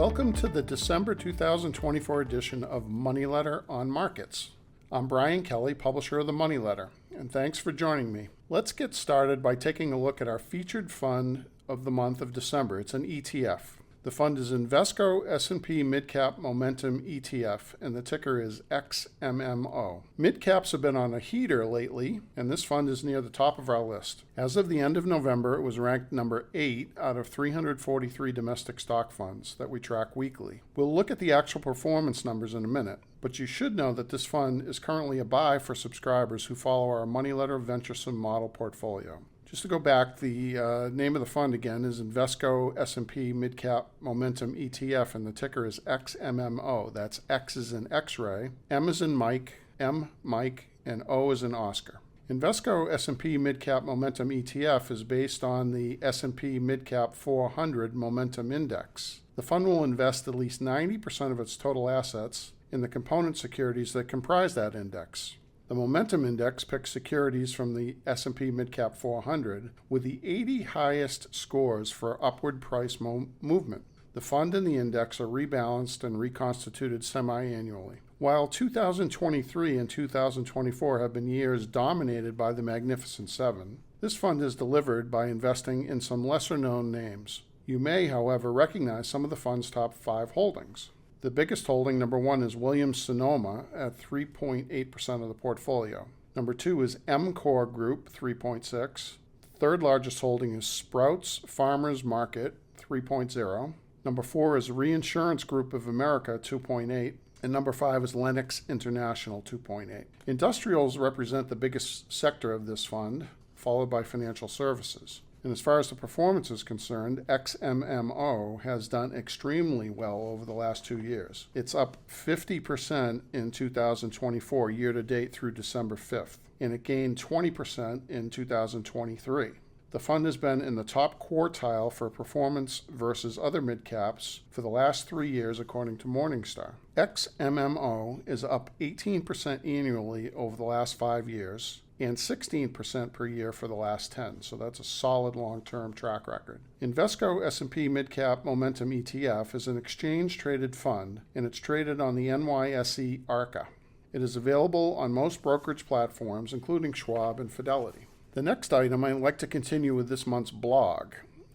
Welcome to the December 2024 edition of MoneyLetter on Markets. I'm Brian Kelly, publisher of the MoneyLetter, and thanks for joining me. Let's get started by taking a look at our featured fund of the month of December. It's an ETF. The fund is Invesco S&P Midcap Momentum ETF, and the ticker is XMMO. Midcaps have been on a heater lately, and this fund is near the top of our list. As of the end of November, it was ranked number 8 out of 343 domestic stock funds that we track weekly. We'll look at the actual performance numbers in a minute, but you should know that this fund is currently a buy for subscribers who follow our MoneyLetter Venturesome Model portfolio. Just to go back, the name of the fund again is Invesco S&P Midcap Momentum ETF, and the ticker is XMMO. That's X is in X-ray, M is in Mike, M, Mike, and O is in Oscar. Invesco S&P Midcap Momentum ETF is based on the S&P Midcap 400 Momentum Index. The fund will invest at least 90% of its total assets in the component securities that comprise that index. The Momentum Index picks securities from the S&P Midcap 400 with the 80 highest scores for upward price movement. The fund and the index are rebalanced and reconstituted semi-annually. While 2023 and 2024 have been years dominated by the Magnificent Seven, this fund is delivered by investing in some lesser-known names. You may, however, recognize some of the fund's top 5 holdings. The biggest holding, number 1, is Williams-Sonoma at 3.8% of the portfolio. Number 2 is M-Core Group, 3.6%. Third largest holding is Sprouts Farmers Market, 3.0%. Number 4 is Reinsurance Group of America, 2.8%. And number 5 is Lennox International, 2.8%. Industrials represent the biggest sector of this fund, followed by financial services. And as far as the performance is concerned, XMMO has done extremely well over the last 2 years. It's up 50% in 2024, year to date through December 5th, and it gained 20% in 2023. The fund has been in the top quartile for performance versus other mid-caps for the last 3 years, according to Morningstar. XMMO is up 18% annually over the last 5 years, and 16% per year for the last 10. So that's a solid long-term track record. Invesco S&P Midcap Momentum ETF is an exchange-traded fund, and it's traded on the NYSE ARCA. It is available on most brokerage platforms, including Schwab and Fidelity. The next item, I'd like to continue with this month's blog.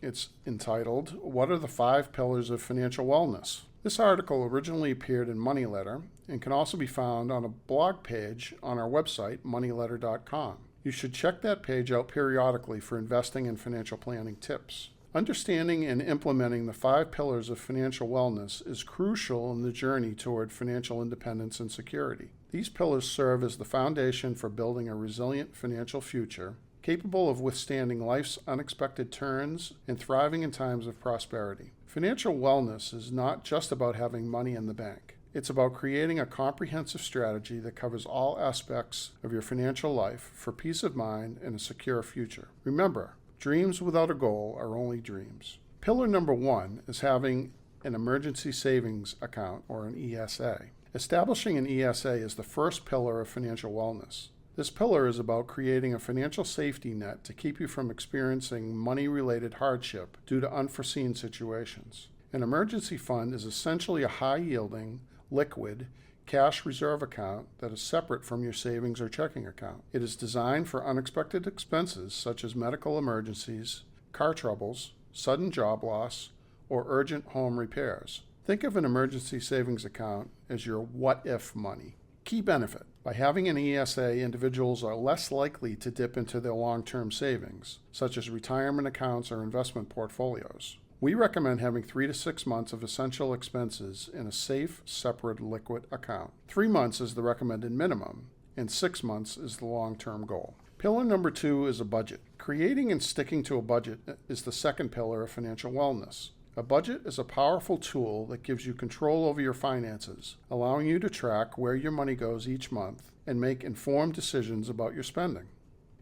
It's entitled, What are the 5 Pillars of Financial Wellness? This article originally appeared in MoneyLetter and can also be found on a blog page on our website, moneyletter.com. You should check that page out periodically for investing and financial planning tips. Understanding and implementing the 5 pillars of financial wellness is crucial in the journey toward financial independence and security. These pillars serve as the foundation for building a resilient financial future, capable of withstanding life's unexpected turns and thriving in times of prosperity. Financial wellness is not just about having money in the bank. It's about creating a comprehensive strategy that covers all aspects of your financial life for peace of mind and a secure future. Remember, dreams without a goal are only dreams. Pillar number 1 is having an emergency savings account, or an ESA. Establishing an ESA is the first pillar of financial wellness. This pillar is about creating a financial safety net to keep you from experiencing money-related hardship due to unforeseen situations. An emergency fund is essentially a high-yielding, liquid, cash reserve account that is separate from your savings or checking account. It is designed for unexpected expenses such as medical emergencies, car troubles, sudden job loss, or urgent home repairs. Think of an emergency savings account as your what-if money. Key benefit. By having an ESA, individuals are less likely to dip into their long-term savings, such as retirement accounts or investment portfolios. We recommend having 3 to 6 months of essential expenses in a safe, separate, liquid account. 3 months is the recommended minimum, and 6 months is the long-term goal. Pillar number 2 is a budget. Creating and sticking to a budget is the second pillar of financial wellness. A budget is a powerful tool that gives you control over your finances, allowing you to track where your money goes each month and make informed decisions about your spending.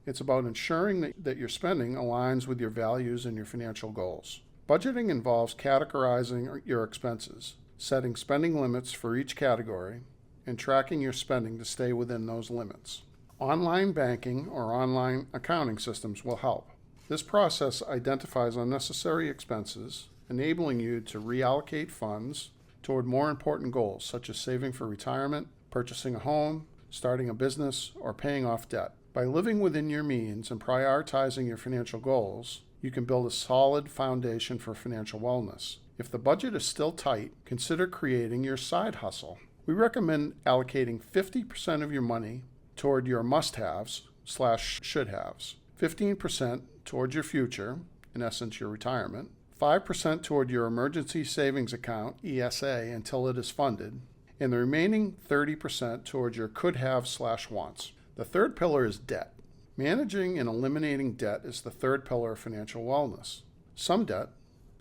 It's about ensuring that your spending aligns with your values and your financial goals. Budgeting involves categorizing your expenses, setting spending limits for each category, and tracking your spending to stay within those limits. Online banking or online accounting systems will help. This process identifies unnecessary expenses, enabling you to reallocate funds toward more important goals, such as saving for retirement, purchasing a home, starting a business, or paying off debt. By living within your means and prioritizing your financial goals, you can build a solid foundation for financial wellness. If the budget is still tight, consider creating your side hustle. We recommend allocating 50% of your money toward your must-haves/should-haves, 15% toward your future, in essence your retirement, 5% toward your emergency savings account, ESA, until it is funded, and the remaining 30% towards your could-have/wants. The third pillar is debt. Managing and eliminating debt is the third pillar of financial wellness. Some debt,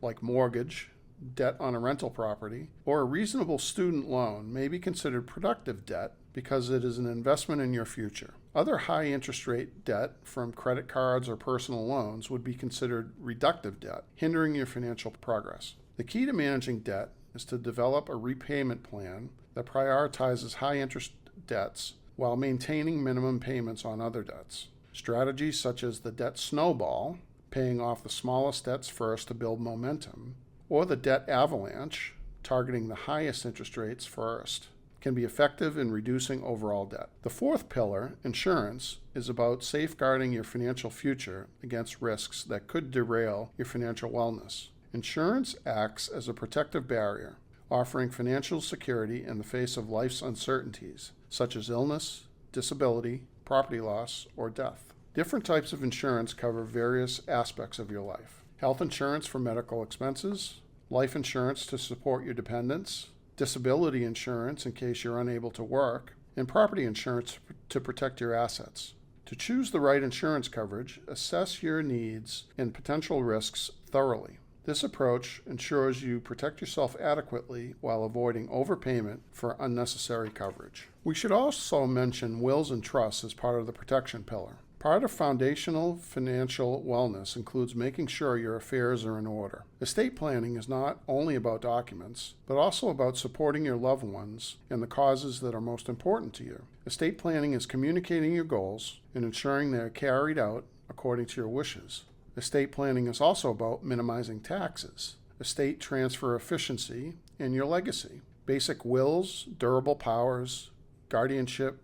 like mortgage, debt on a rental property, or a reasonable student loan, may be considered productive debt because it is an investment in your future. Other high interest rate debt from credit cards or personal loans would be considered reductive debt, hindering your financial progress. The key to managing debt is to develop a repayment plan that prioritizes high interest debts while maintaining minimum payments on other debts. Strategies such as the debt snowball, paying off the smallest debts first to build momentum, or the debt avalanche, targeting the highest interest rates first, can be effective in reducing overall debt. The fourth pillar, insurance, is about safeguarding your financial future against risks that could derail your financial wellness. Insurance acts as a protective barrier, offering financial security in the face of life's uncertainties, such as illness, disability, property loss, or death. Different types of insurance cover various aspects of your life. Health insurance for medical expenses, life insurance to support your dependents, disability insurance in case you're unable to work, and property insurance to protect your assets. To choose the right insurance coverage, assess your needs and potential risks thoroughly. This approach ensures you protect yourself adequately while avoiding overpayment for unnecessary coverage. We should also mention wills and trusts as part of the protection pillar. Part of foundational financial wellness includes making sure your affairs are in order. Estate planning is not only about documents, but also about supporting your loved ones and the causes that are most important to you. Estate planning is communicating your goals and ensuring they are carried out according to your wishes. Estate planning is also about minimizing taxes, estate transfer efficiency, and your legacy. Basic wills, durable powers, guardianship,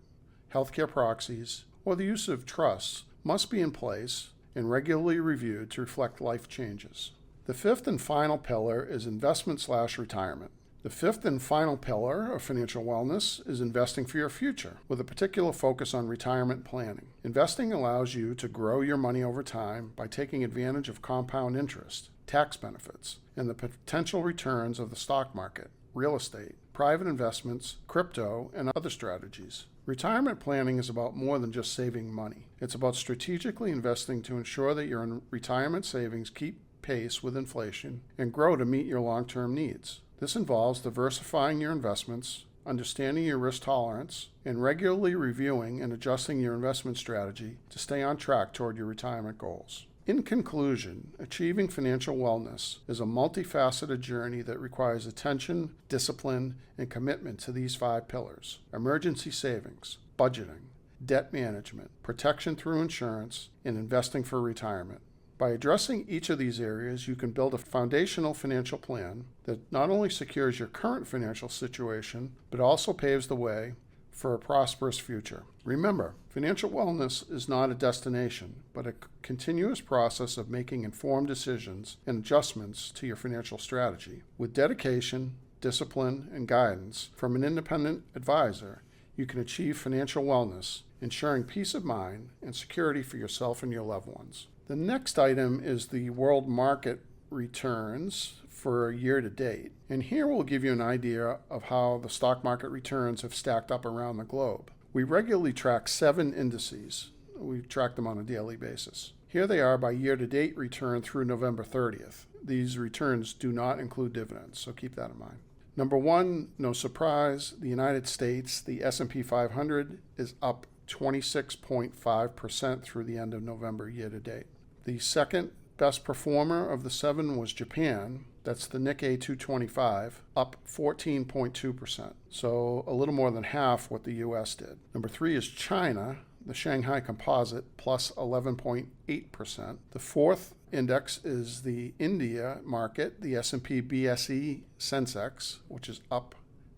healthcare proxies, or the use of trusts must be in place and regularly reviewed to reflect life changes. The fifth and final pillar is investment/retirement. The fifth and final pillar of financial wellness is investing for your future, with a particular focus on retirement planning. Investing allows you to grow your money over time by taking advantage of compound interest, tax benefits, and the potential returns of the stock market, real estate, private investments, crypto, and other strategies. Retirement planning is about more than just saving money. It's about strategically investing to ensure that your retirement savings keep pace with inflation and grow to meet your long-term needs. This involves diversifying your investments, understanding your risk tolerance, and regularly reviewing and adjusting your investment strategy to stay on track toward your retirement goals. In conclusion, achieving financial wellness is a multifaceted journey that requires attention, discipline, and commitment to these 5 pillars: emergency savings, budgeting, debt management, protection through insurance, and investing for retirement. By addressing each of these areas, you can build a foundational financial plan that not only secures your current financial situation, but also paves the way for a prosperous future. Remember, financial wellness is not a destination, but a continuous process of making informed decisions and adjustments to your financial strategy. With dedication, discipline, and guidance from an independent advisor, you can achieve financial wellness, ensuring peace of mind and security for yourself and your loved ones. The next item is the world market returns for year to date. And here we'll give you an idea of how the stock market returns have stacked up around the globe. We regularly track 7 indices. We track them on a daily basis. Here they are by year-to-date return through November 30th. These returns do not include dividends, so keep that in mind. Number 1, no surprise, the United States, the S&P 500 is up 26.5% through the end of November year-to-date. The second best performer of the 7 was Japan. That's the Nikkei 225, up 14.2%. So a little more than half what the U.S. did. Number 3 is China. the Shanghai Composite plus 11.8%. The fourth index is the India market, the S&P BSE Sensex, which is up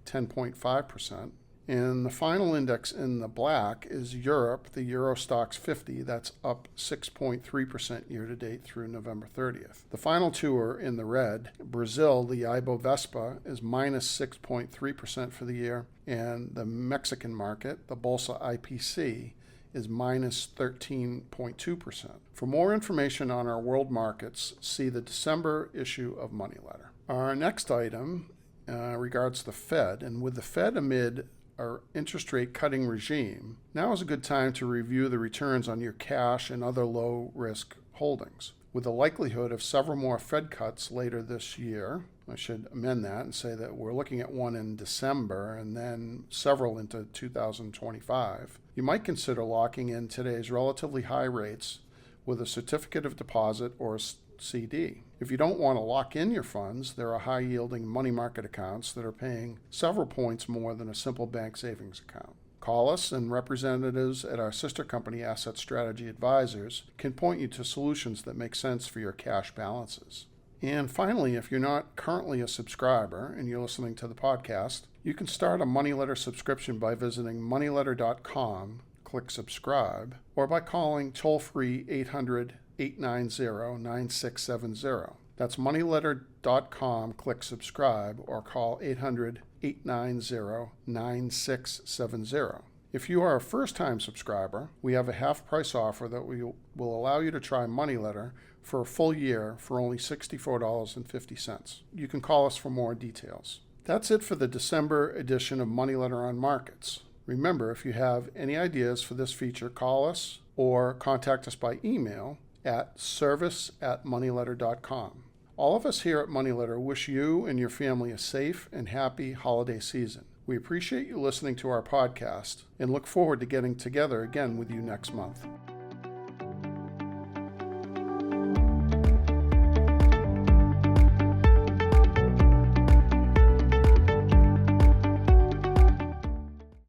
10.5%. And the final index in the black is Europe, the Euro Stoxx 50, that's up 6.3% year to date through November 30th. The final two are in the red. Brazil, the Ibovespa, is minus 6.3% for the year, and the Mexican market, the Bolsa IPC, is minus 13.2%. For more information on our world markets, see the December issue of MoneyLetter. Our next item regards the Fed, and with the Fed amid our interest rate cutting regime, now is a good time to review the returns on your cash and other low risk holdings. With the likelihood of several more Fed cuts later this year, I should amend that and say that we're looking at one in December and then several into 2025, you might consider locking in today's relatively high rates with a certificate of deposit or a CD. If you don't want to lock in your funds, there are high-yielding money market accounts that are paying several points more than a simple bank savings account. Call us, and representatives at our sister company, Asset Strategy Advisors, can point you to solutions that make sense for your cash balances. And finally, if you're not currently a subscriber and you're listening to the podcast, you can start a MoneyLetter subscription by visiting moneyletter.com, click subscribe, or by calling toll-free 800-890-9670. That's moneyletter.com, click subscribe, or call 800-890-9670. If you are a first-time subscriber, we have a half-price offer that will allow you to try MoneyLetter for a full year for only $64.50. You can call us for more details. That's it for the December edition of MoneyLetter on Markets. Remember, if you have any ideas for this feature, call us or contact us by email at service@moneyletter.com. All of us here at MoneyLetter wish you and your family a safe and happy holiday season. We appreciate you listening to our podcast and look forward to getting together again with you next month.